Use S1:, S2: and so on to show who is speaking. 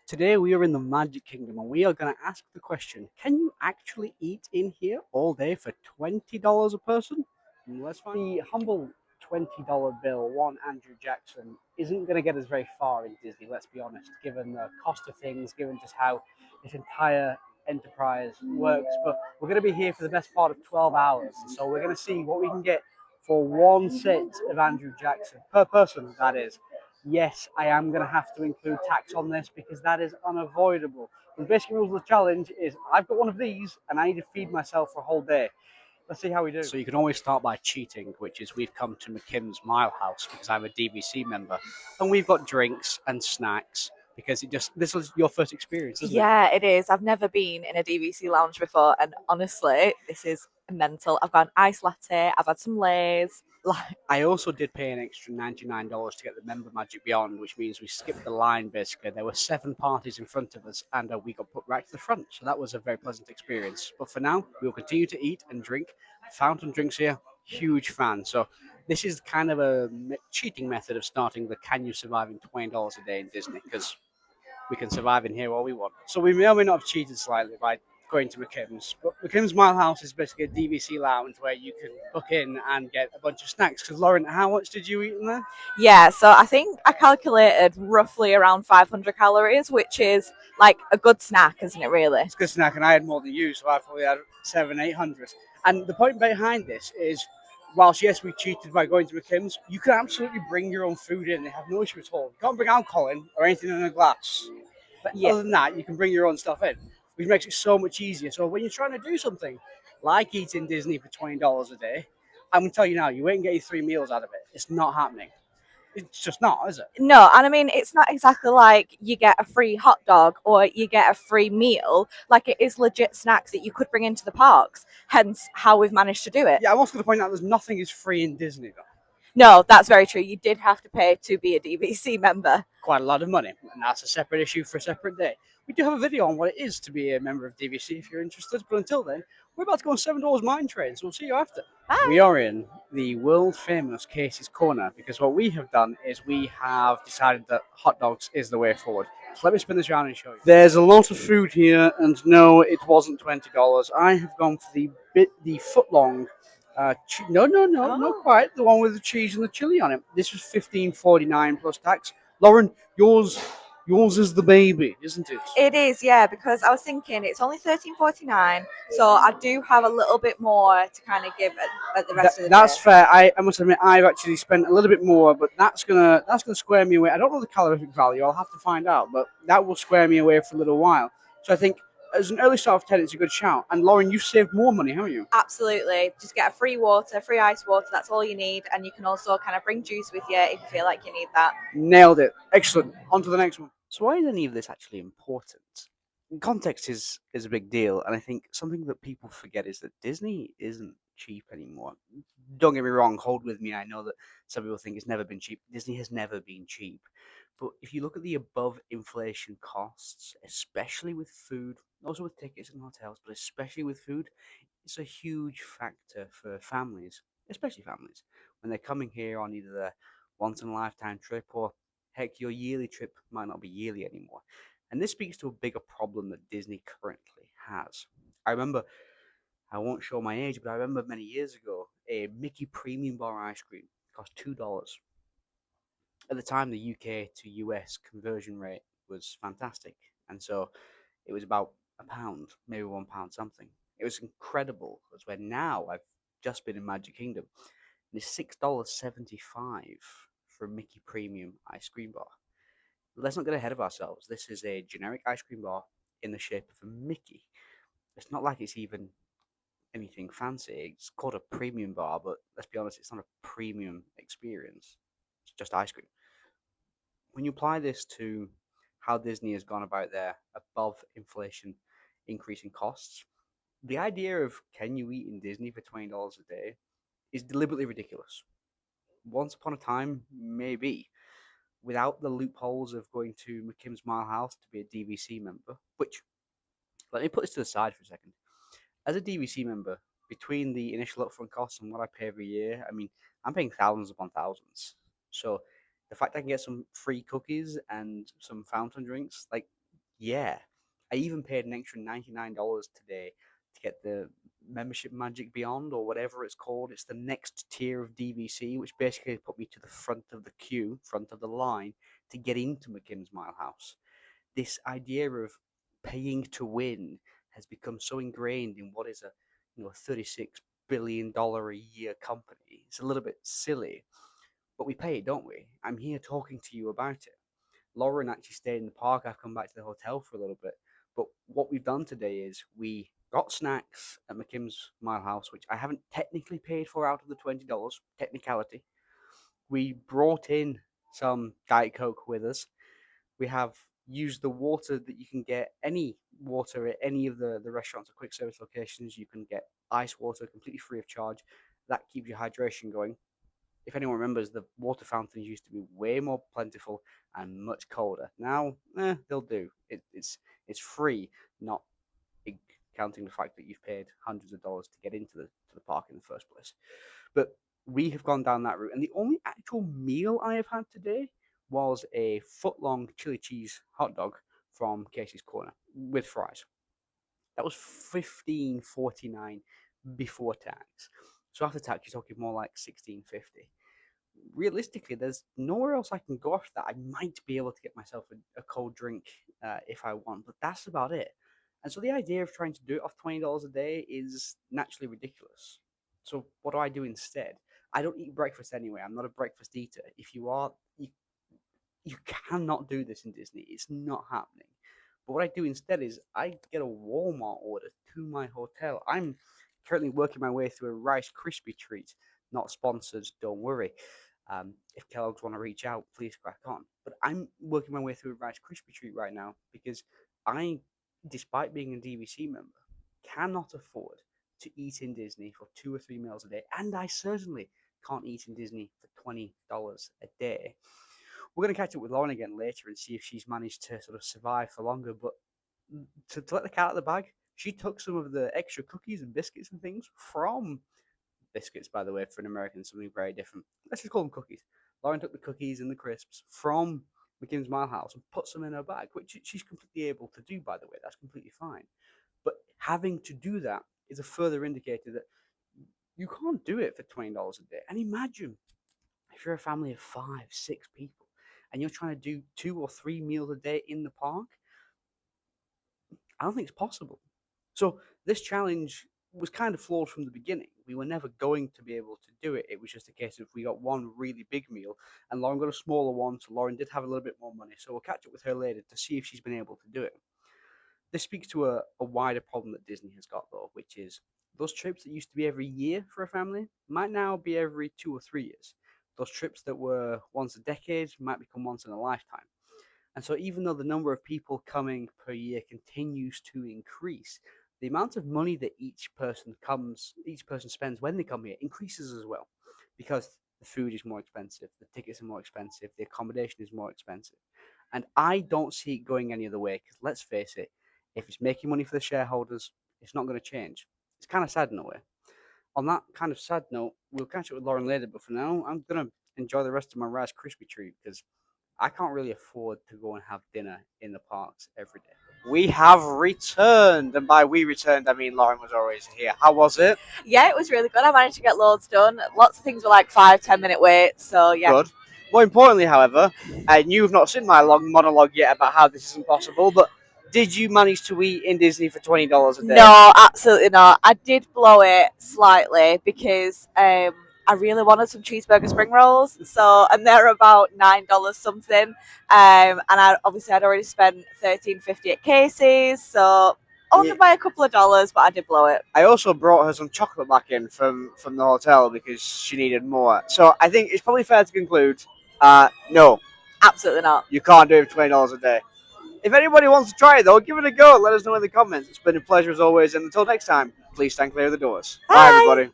S1: Today we are in the Magic Kingdom and we are going to ask the question, can you actually eat in here all day for $20 a person? Let's find the humble $20 bill, one Andrew Jackson, isn't going to get us very far in Disney, let's be honest, given the cost of things, given just how this entire enterprise works. But we're going to be here for the best part of 12 hours, so we're going to see what we can get for one set of Andrew Jackson, per person, that is. Yes, I am going to have to include tax on this because that is unavoidable. The basic rules of the challenge is I've got one of these and I need to feed myself for a whole day. Let's see how we do. So you can always start by cheating, which is we've come to McKim's Mile House because I'm a DVC member, and we've got drinks and snacks because this was your first experience, isn't it?
S2: Yeah, it is. I've never been in a DVC lounge before, and honestly, this is mental. I've got an iced latte, I've had some Lays.
S1: I also did pay an extra $99 to get the Member Magic Beyond, which means we skipped the line basically. There were 7 parties in front of us, and we got put right to the front. So that was a very pleasant experience. But for now, we will continue to eat and drink. Fountain drinks here, huge fan. So this is kind of a cheating method of starting the Can You Survive in $20 a day in Disney, because we can survive in here all we want. So we may or may not have cheated slightly by going to McKim's. But McKim's Mile House is basically a DVC lounge where you can book in and get a bunch of snacks. Because Lauren, how much did you eat in there?
S2: Yeah, so I think I calculated roughly around 500 calories, which is like a good snack, isn't it, really?
S1: It's a good snack, and I had more than you, so I probably had 700, 800. And the point behind this is, whilst yes, we cheated by going to McKim's, you can absolutely bring your own food in. They have no issue at all. You can't bring alcohol in or anything in a glass. But
S2: Yeah.
S1: other than that, you can bring your own stuff in, which makes it so much easier. So when you're trying to do something like eating Disney for $20 a day, I'm gonna tell you now, you ain't getting 3 meals out of it. It's not happening. It's just not, is it?
S2: No, and I mean, it's not exactly like you get a free hot dog or you get a free meal. Like, it is legit snacks that you could bring into the parks, hence how we've managed to do it.
S1: Yeah, I'm also going to point out there's nothing is free in Disney, though.
S2: No, that's very true. You did have to pay to be a DVC member.
S1: Quite a lot of money, and that's a separate issue for a separate day. We do have a video on what it is to be a member of DVC if you're interested, but until then, we're about to go on $7 Mine Train, so we'll see you after.
S2: Bye.
S1: We are in the world famous Casey's Corner because what we have done is we have decided that hot dogs is the way forward. So let me spin this around and show you. There's a lot of food here, and no, it wasn't $20. I have gone for the foot long. No, not quite. The one with the cheese and the chili on it. This was $15.49 plus tax. Lauren, yours is the baby, isn't it?
S2: It is, yeah, because I was thinking it's only $13.49, so I do have a little bit more to kind of give at the rest of the
S1: That's
S2: day.
S1: fair. I must admit I've actually spent a little bit more, but that's gonna square me away. I don't know the calorific value. I'll have to find out, but that will square me away for a little while. So I think as an early start of 10, it's a good shout. And Lauren, you've saved more money, haven't you?
S2: Absolutely. Just get a free water, free ice water. That's all you need. And you can also kind of bring juice with you if you feel like you need that.
S1: Nailed it. Excellent. On to the next one. So why is any of this actually important? Context is a big deal, and I think something that people forget is that Disney isn't cheap anymore. Don't get me wrong, hold with me. I know that some people think it's never been cheap. Disney has never been cheap. But if you look at the above inflation costs, especially with food, also with tickets and hotels, but especially with food, it's a huge factor for families, especially families, when they're coming here on either their once in a lifetime trip or heck, your yearly trip might not be yearly anymore. And this speaks to a bigger problem that Disney currently has. I remember, I won't show my age, but I remember many years ago, a Mickey Premium Bar ice cream cost $2. At the time, the UK to US conversion rate was fantastic. And so it was about a pound, maybe £1 something. It was incredible. That's where now I've just been in Magic Kingdom, and it's $6.75 for a Mickey Premium ice cream bar. Let's not get ahead of ourselves. This is a generic ice cream bar in the shape of a Mickey. It's not like it's even anything fancy. It's called a premium bar, but let's be honest, it's not a premium experience. It's just ice cream. When you apply this to how Disney has gone about their above inflation increasing costs, the idea of can you eat in Disney for $20 a day is deliberately ridiculous. Once upon a time, maybe, without the loopholes of going to McKim's Mile House to be a DVC member, which, let me put this to the side for a second. As a DVC member, between the initial upfront costs and what I pay every year, I mean, I'm paying thousands upon thousands. So the fact I can get some free cookies and some fountain drinks, like, Yeah, I even paid an extra $99 today to get the membership Magic Beyond or whatever it's called. It's the next tier of DVC, which basically put me to the front of the queue, front of the line to get into McKim's Mile House. This idea of paying to win has become so ingrained in what is a $36 billion a year company. It's a little bit silly, but we pay it, don't we? I'm here talking to you about it. Lauren actually stayed in the park. I've come back to the hotel for a little bit. But what we've done today is we got snacks at McKim's Mile House, which I haven't technically paid for out of the $20, technicality. We brought in some Diet Coke with us. We have used the water that you can get, any water at any of the restaurants or quick service locations. You can get ice water completely free of charge. That keeps your hydration going. If anyone remembers, the water fountains used to be way more plentiful and much colder. Now, they'll do. It's free, not counting the fact that you've paid hundreds of dollars to get into the park in the first place. But we have gone down that route, and the only actual meal I have had today was a foot-long chili cheese hot dog from Casey's Corner with fries. That was $15.49 before tax. So after tax, you're talking more like $16.50. Realistically, there's nowhere else I can go after that. I might be able to get myself a cold drink if I want, but that's about it. And so the idea of trying to do it off $20 a day is naturally ridiculous. So what do I do instead? I don't eat breakfast anyway. I'm not a breakfast eater. If you are, you cannot do this in Disney. It's not happening. But what I do instead is I get a Walmart order to my hotel. I'm currently working my way through a Rice Krispie treat. Not sponsored, don't worry. If Kellogg's want to reach out, please crack on. But I'm working my way through a Rice Krispie treat right now because I, despite being a DVC member, cannot afford to eat in Disney for 2 or 3 meals a day. And I certainly can't eat in Disney for $20 a day. We're going to catch up with Lauren again later and see if she's managed to sort of survive for longer. But to let the cat out of the bag, she took some of the extra cookies and biscuits and things from biscuits, by the way, for an American, something very different. Let's just call them cookies. Lauren took the cookies and the crisps from McKim's Mile House and put some in her bag, which she's completely able to do, by the way. That's completely fine. But having to do that is a further indicator that you can't do it for $20 a day. And imagine if you're a family of 5, 6 people and you're trying to do 2 or 3 meals a day in the park, I don't think it's possible. So this challenge was kind of flawed from the beginning. We were never going to be able to do it. It was just a case of we got one really big meal and Lauren got a smaller one. So Lauren did have a little bit more money. So we'll catch up with her later to see if she's been able to do it. This speaks to a wider problem that Disney has got, though, which is those trips that used to be every year for a family might now be every 2 or 3 years. Those trips that were once a decade might become once in a lifetime. And so, even though the number of people coming per year continues to increase, the amount of money that each person spends when they come here increases as well, because the food is more expensive, the tickets are more expensive, the accommodation is more expensive, and I don't see it going any other way. Because let's face it, if it's making money for the shareholders, it's not going to change. It's kind of sad in a way. On that kind of sad note, we'll catch up with Lauren later. But for now, I'm gonna enjoy the rest of my Rice Krispie treat because I can't really afford to go and have dinner in the parks every day. We have returned, and by we returned, I mean Lauren was always here. How was it?
S2: Yeah, it was really good. I managed to get loads done. Lots of things were like 5-10 minute waits. So yeah.
S1: Good. More importantly, however, and you've not seen my long monologue yet about how this isn't possible, but did you manage to eat in Disney for $20 a day?
S2: No, absolutely not. I did blow it slightly because I really wanted some cheeseburger spring rolls. So, and they're about $9 something. And I'd already spent $13.50 at Casey's. So only by a couple of dollars, but I did blow it.
S1: I also brought her some chocolate back in from the hotel because she needed more. So I think it's probably fair to conclude, no,
S2: Absolutely not.
S1: you can't do it for $20 a day. If anybody wants to try it, though, give it a go. Let us know in the comments. It's been a pleasure as always. And until next time, please stand clear of the doors. Bye everybody.